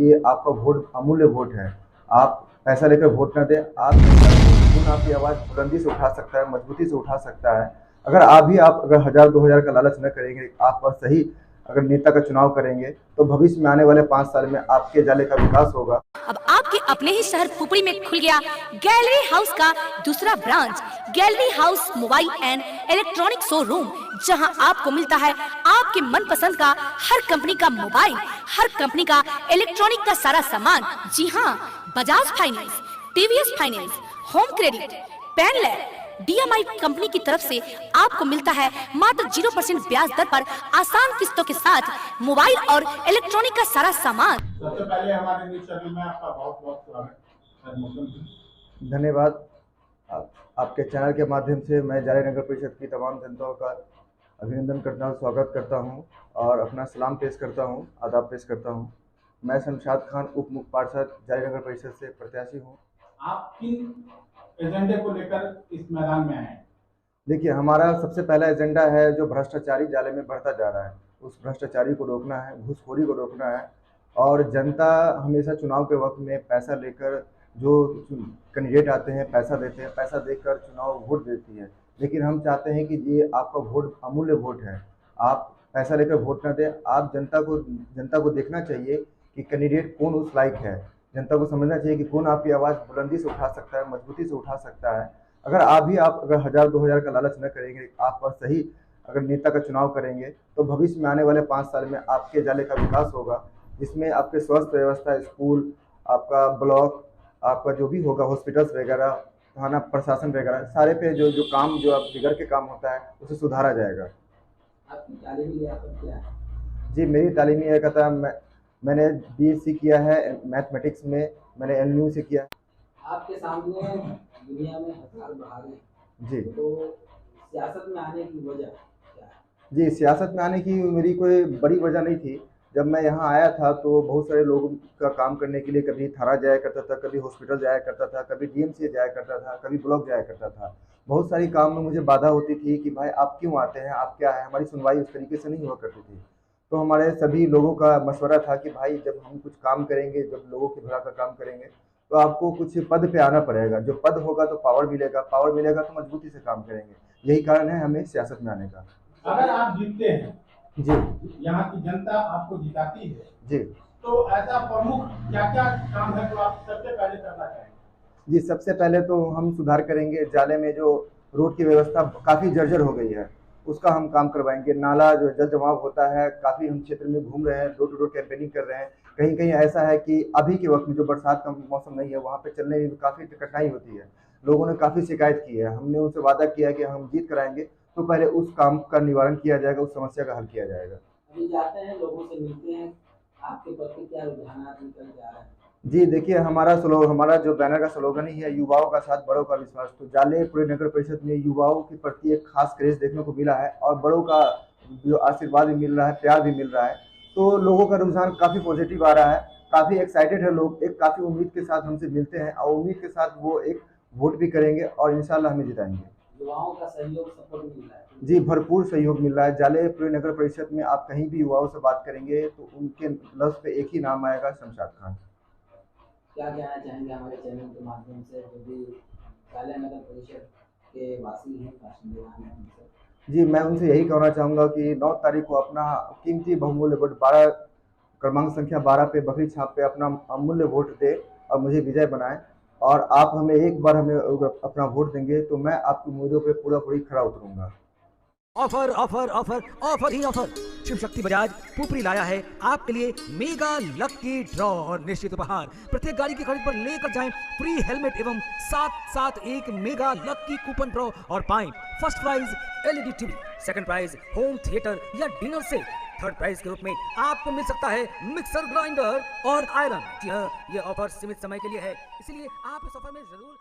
ये आपका वोट अमूल्य वोट है। आप पैसा लेकर वोट ना दें। खून आपकी आवाज़ बुलंदी से उठा सकता है, मजबूती से उठा सकता है। अगर 1000-2000 का लालच न करेंगे, आप सही अगर नेता का चुनाव करेंगे, तो भविष्य में आने वाले 5 साल में आपके जिले का विकास होगा। अब आपके अपने ही शहर पुपरी में खुल गया गैलरी हाउस का दूसरा ब्रांच, gallery house mobile and electronic showroom, जहां आपको मिलता है आपके मनपसंद का हर कंपनी का मोबाइल, हर कंपनी का इलेक्ट्रॉनिक का सारा सामान। जी हाँ, Bajaj finance, TVS finance, home credit, पेनलेट, DMI कंपनी की तरफ से आपको मिलता है मात्र 0% ब्याज दर पर आसान किस्तों के साथ मोबाइल और इलेक्ट्रॉनिक का सारा सामान। सबसे पहले हमारे न्यूज़ चैनल में आपका बहुत-बहुत स्वागत। धन्यवाद। आपके चैनल के माध्यम से मैं जाले नगर परिषद की तमाम जनताओं का अभिनंदन करता हूँ, स्वागत करता हूँ और अपना सलाम पेश करता हूँ, आदाब पेश करता हूँ। मैं शमशाद खान, उप मुख्य पार्षद जाले नगर परिषद से प्रत्याशी हूँ। आप किन एजेंडे को लेकर इस मैदान में आए हैं? देखिए, हमारा सबसे पहला एजेंडा है जो भ्रष्टाचारी जाले में बढ़ता जा रहा है, उस भ्रष्टाचारी को रोकना है, घूसखोरी को रोकना है। और जनता हमेशा चुनाव के वक्त में पैसा लेकर जो कैंडिडेट आते हैं, पैसा देते हैं, पैसा देकर चुनाव वोट देती है। लेकिन हम चाहते हैं कि ये आपका वोट अमूल्य वोट है। आप पैसा लेकर वोट ना दें। आप जनता को देखना चाहिए कि कैंडिडेट कौन उस लायक है। जनता को समझना चाहिए कि कौन आपकी आवाज़ बुलंदी से उठा सकता है, मजबूती से उठा सकता है। अगर 1000-2000 का लालच न करेंगे, आप सही अगर नेता का चुनाव करेंगे, तो भविष्य में आने वाले 5 साल में आपके जिले का विकास होगा, जिसमें आपके स्वास्थ्य व्यवस्था, स्कूल, आपका ब्लॉक, आपका जो भी होगा, हॉस्पिटल्स वगैरह, थाना प्रशासन वगैरह, सारे पे जो जो काम जो आप बिगड़ के काम होता है, उसे सुधारा जाएगा। आपकी तालीमी लियाकत क्या है? जी, मेरी तालीमी लियाकत मैंने BSc किया है मैथमेटिक्स में, मैंने LU से किया है। आपके सामने दुनिया में हज़ार बहारें हैं। जी। तो सियासत में आने की वजह क्या है? जी, सियासत में आने की मेरी कोई बड़ी वजह नहीं थी। जब मैं यहाँ आया था तो बहुत सारे लोगों का काम करने के लिए कभी थाना जाया करता था, कभी हॉस्पिटल जाया करता था, कभी DMC जाया करता था, कभी ब्लॉक जाया करता था। बहुत सारी काम में मुझे बाधा होती थी कि भाई आप क्यों आते हैं, आप क्या है, हमारी सुनवाई उस तरीके से नहीं हुआ करती थी। तो हमारे सभी लोगों का मशवरा था कि भाई जब हम कुछ काम करेंगे, जब लोगों की भला का काम करेंगे, तो आपको कुछ पद पे आना पड़ेगा। जो पद होगा तो पावर मिलेगा तो मजबूती से काम करेंगे। यही कारण है हमें सियासत में आने का। अगर आप जीतते हैं, जी, यहाँ की जनता आपको जिताती है, जी, तो ऐसा प्रमुख क्या-क्या काम है जो आप सबसे पहले करना चाहेंगे? जी, सबसे पहले तो हम सुधार करेंगे। जाले में जो रोड की व्यवस्था काफ़ी जर्जर हो गई है, उसका हम काम करवाएँगे। नाला जो जल जमाव होता है, काफ़ी हम क्षेत्र में घूम रहे हैं, डोर टू डोर कैंपेनिंग कर रहे हैं। कहीं-कहीं ऐसा है कि अभी के वक़्त में जो बरसात का मौसम नहीं है, वहाँ पे चलने में भी काफ़ी कठिनाई होती है। लोगों ने काफ़ी शिकायत की है। हमने उनसे वादा किया है कि हम जीत कर आएँगे, तो पहले उस काम का निवारण किया जाएगा, उस समस्या का हल किया जाएगा। अभी जाते हैं, लोगों से मिलते हैं, आपके प्रति क्या रुझानात निकल जा रहे हैं? जी, देखिए हमारा जो बैनर का स्लोगन ही है, युवाओं का साथ बड़ों का विश्वास। तो जाले पूरे नगर परिषद में युवाओं के प्रति एक खास क्रेज़ देखने को मिला है और बड़ों का जो आशीर्वाद भी मिल रहा है, प्यार भी मिल रहा है। तो लोगों का रुझान काफ़ी पॉजिटिव आ रहा है, काफ़ी एक्साइटेड है लोग, एक काफ़ी उम्मीद के साथ हमसे मिलते हैं और उम्मीद के साथ वो एक वोट भी करेंगे और इंशाल्लाह हमें जिताएँगे। युवाओं का सहयोग सपोर्ट मिल रहा है? जी, भरपूर सहयोग मिल रहा है। जाले पूरे नगर परिषद में आप कहीं भी युवाओं से बात करेंगे तो उनके लफ्ज़ पे एक ही नाम आएगा, शमशाद खान। क्या कहना चाहेंगे हमारे चैनल के माध्यम से, जो भी जाले नगर परिषद के वासी हैं, बाशिंदे हैं उनसे? जी, मैं उनसे यही कहना चाहूँगा कि 9 तारीख को अपना कीमती बहुमूल्य वोट 12 क्रमांक संख्या 12 पे बकरी छाप पे अपना अमूल्य वोट दें और मुझे विजय बनाएँ। और आप हमें एक बार अपना वोट देंगे तो मैं आपकी उम्मीदों पे पूरा-पूरी खरा उतरूँगा। ऑफर ऑफर ऑफर ऑफर ही ऑफर। शिव शक्ति बजाज पुपरी लाया है आपके लिए मेगा लकी ड्रॉ और निश्चित उपहार। प्रत्येक गाड़ी की खरीद पर लेकर जाएं फ्री हेलमेट एवं साथ एक मेगा लकी कूपन ड्रॉ और पाएं first prize LED TV, second prize home theatre या डिनर सेट, थर्ड प्राइज के रूप में आपको मिल सकता है मिक्सर ग्राइंडर और आयरन। जी हाँ, ये ऑफर सीमित समय के लिए है, इसलिए आप इस ऑफर में जरूर